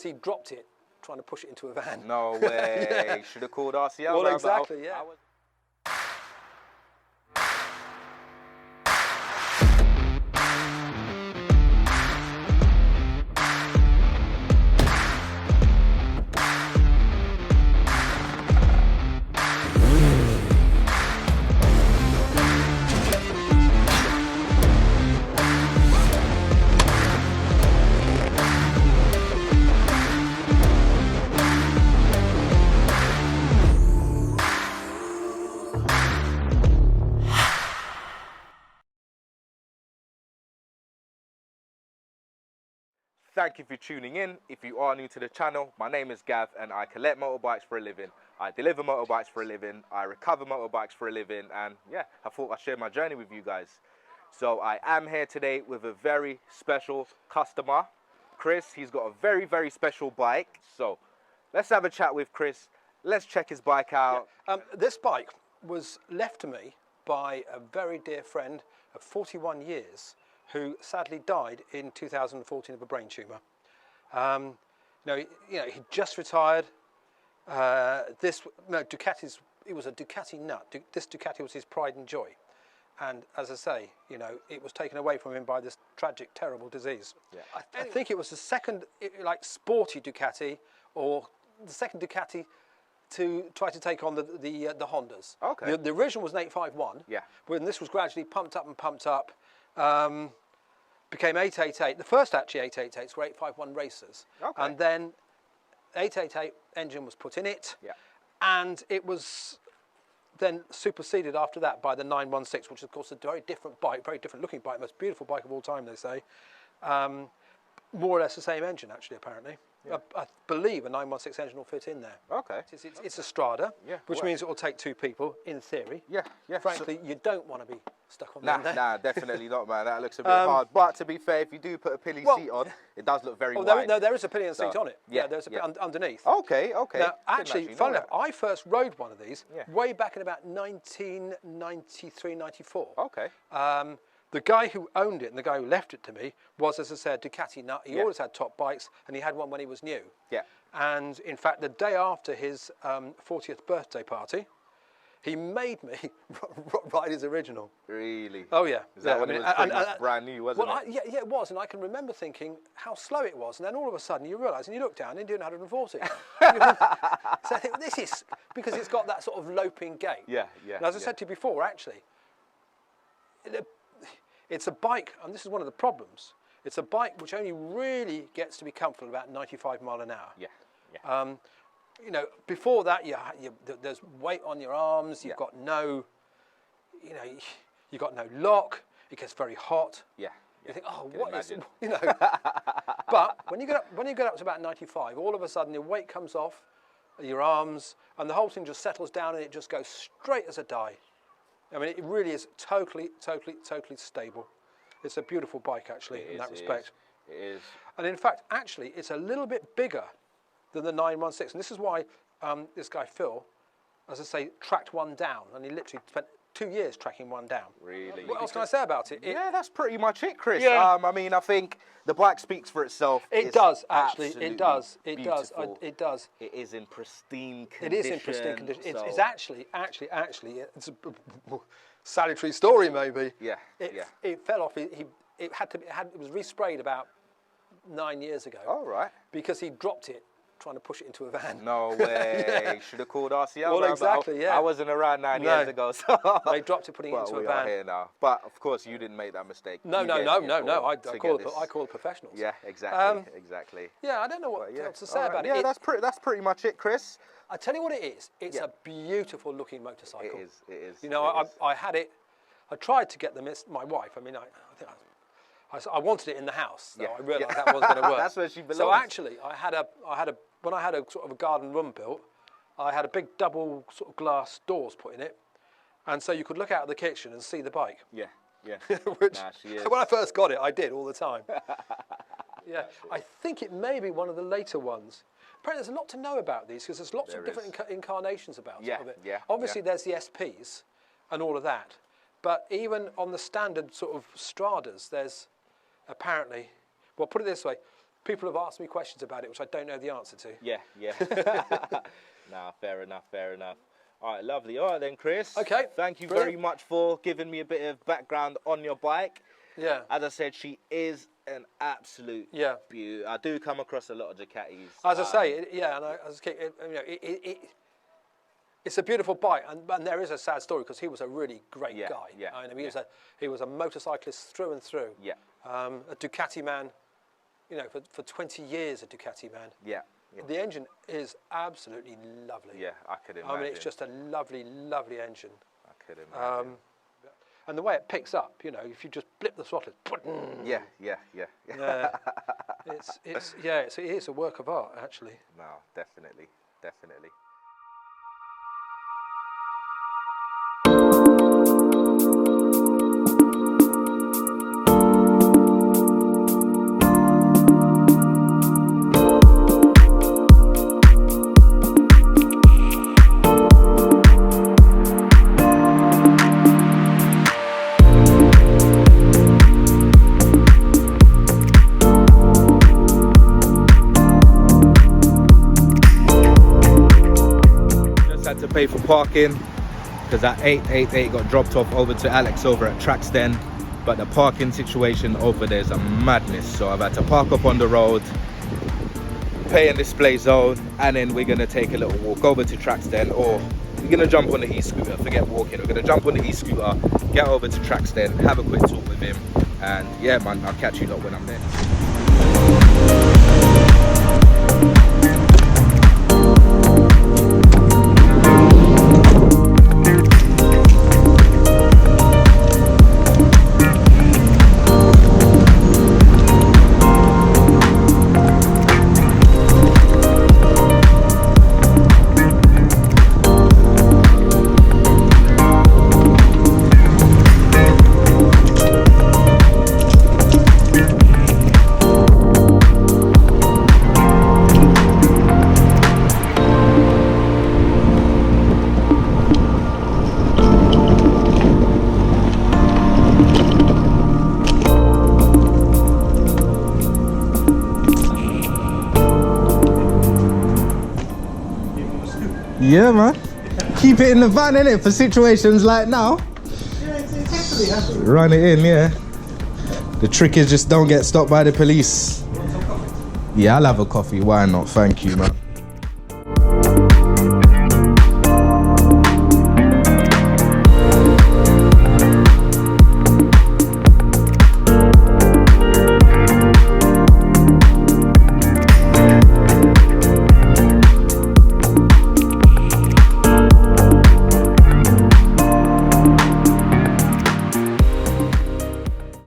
He dropped it trying to push it into a van. No way. Yeah. Should have called RCL. Well, exactly, yeah. Thank you for tuning in. If you are new to the channel, my name is Gav and I collect motorbikes for a living. I deliver motorbikes for a living. I recover motorbikes for a living. And yeah, I thought I'd share my journey with you guys. So I am here today with a very special customer, Chris. He's got a very, very special bike. So let's have a chat with Chris. Let's check his bike out. Yeah. This bike was left to me by a very dear friend of 41 years who sadly died in 2014 of a brain tumour. He just retired. Ducati's, it was a Ducati nut. This Ducati was his pride and joy. And as I say, it was taken away from him by this tragic, terrible disease. Yeah. I think it was the second, sporty Ducati, or the second Ducati to try to take on the Hondas. Okay. The original was an 851. Yeah. When this was gradually pumped up and pumped up, became 888. The first actually 888s were 851 racers. Okay. And then 888 engine was put in it. Yeah. And it was then superseded after that by the 916, which is of course a very different bike, very different looking bike, most beautiful bike of all time, they say. More or less the same engine actually, apparently. Yeah. I believe a 916 engine will fit in there. Okay. It's a Strada, yeah, which means it will take two people, in theory. Yeah, yeah. Frankly, you don't want to be stuck on that. Nah, definitely not, man. That looks a bit hard. But to be fair, if you do put a pillion seat on, it does look very wide. No, there is a pillion seat on it. Yeah, there's a underneath. Okay. Now, actually, funnily enough, I first rode one of these way back in about 1993, 94. Okay. The guy who owned it and the guy who left it to me was, as I said, Ducati nut. He always had top bikes, and he had one when he was new. Yeah. And in fact, the day after his 40th birthday party, he made me ride his original. Really? Oh yeah. Is that when it was pretty much brand new, wasn't it? Yeah, it was. And I can remember thinking how slow it was. And then all of a sudden you realise, and you look down, and you're doing 140. So I think this is, because it's got that sort of loping gait. Yeah, yeah. And as I said to you before, actually, it's a bike, and this is one of the problems, it's a bike which only really gets to be comfortable about 95 mile an hour. Yeah, yeah. Before that, there's weight on your arms, you've got no, you've got no lock, it gets very hot. Yeah. You think, oh, what is it? But when you get up to about 95, all of a sudden your weight comes off your arms, and the whole thing just settles down, and it just goes straight as a die. I mean, it really is totally stable. It's a beautiful bike, actually, in that respect. It is. And in fact, actually, it's a little bit bigger than the 916. And this is why this guy, Phil, as I say, tracked one down. And he literally spent 2 years tracking one down. Really? What else can I say about it? Yeah, that's pretty much it, Chris. Yeah. I mean, I think the bike speaks for itself. It does, actually. It does. It does. It does. It is in pristine condition. It is in pristine condition. So. It's actually, it's a salutary story, maybe. Yeah. It fell off. It was resprayed about 9 years ago. Oh, right. Because he dropped it trying to push it into a van. No way. Yeah. Should have called RCL. Well, exactly, yeah. I wasn't around 9 years ago, so... They dropped it, putting it into a van. We are here now. But, of course, you didn't make that mistake. No. I call the professionals. Yeah, exactly. Yeah, I don't know what else to say about it. Yeah, that's pretty much it, Chris. I tell you what it is. It's a beautiful looking motorcycle. It is. I had it. I tried to get my wife. I mean, I wanted it in the house, so I realised that wasn't going to work. That's where she belongs. So actually, when I had a sort of a garden room built, I had a big double sort of glass doors put in it, and so you could look out of the kitchen and see the bike. Yeah. Which, she is. When I first got it, I did all the time. Yeah, I think it may be one of the later ones. Apparently, there's a lot to know about these because there's lots of different incarnations about it. Yeah. Obviously, there's the SPs and all of that, but even on the standard sort of Stradas, there's apparently, well, put it this way, people have asked me questions about it, which I don't know the answer to. Yeah. Nah, fair enough. All right, lovely. All right then, Chris. Okay. Thank you Brilliant. very much for giving me a bit of background on your bike. Yeah. As I said, she is an absolute beauty. I do come across a lot of Ducatis. As I say, it's a beautiful bike, and there is a sad story because he was a really great guy. Yeah. I mean, he was a motorcyclist through and through. Yeah. A Ducati man, you know, for 20 years a Ducati man. Yeah. The engine is absolutely lovely. Yeah, I could imagine. I mean, it's just a lovely, lovely engine. I could imagine. And the way it picks up, you know, if you just blip the throttle, yeah. It is a work of art, actually. No, definitely. Had to pay for parking because at 888 got dropped off over to Alex over at Traxden, but the parking situation over there is a madness, so I've had to park up on the road, pay and display zone, and then we're gonna take a little walk over to Traxden, or we're gonna jump on the e-scooter. Forget walking, we're gonna jump on the e-scooter, get over to Traxden, have a quick talk with him, and yeah man, I'll catch you lot when I'm there. Yeah, man. Keep it in the van, innit, for situations like now. Yeah, exactly. Run it in, yeah. The trick is just don't get stopped by the police. Yeah, I'll have a coffee. Why not? Thank you, man.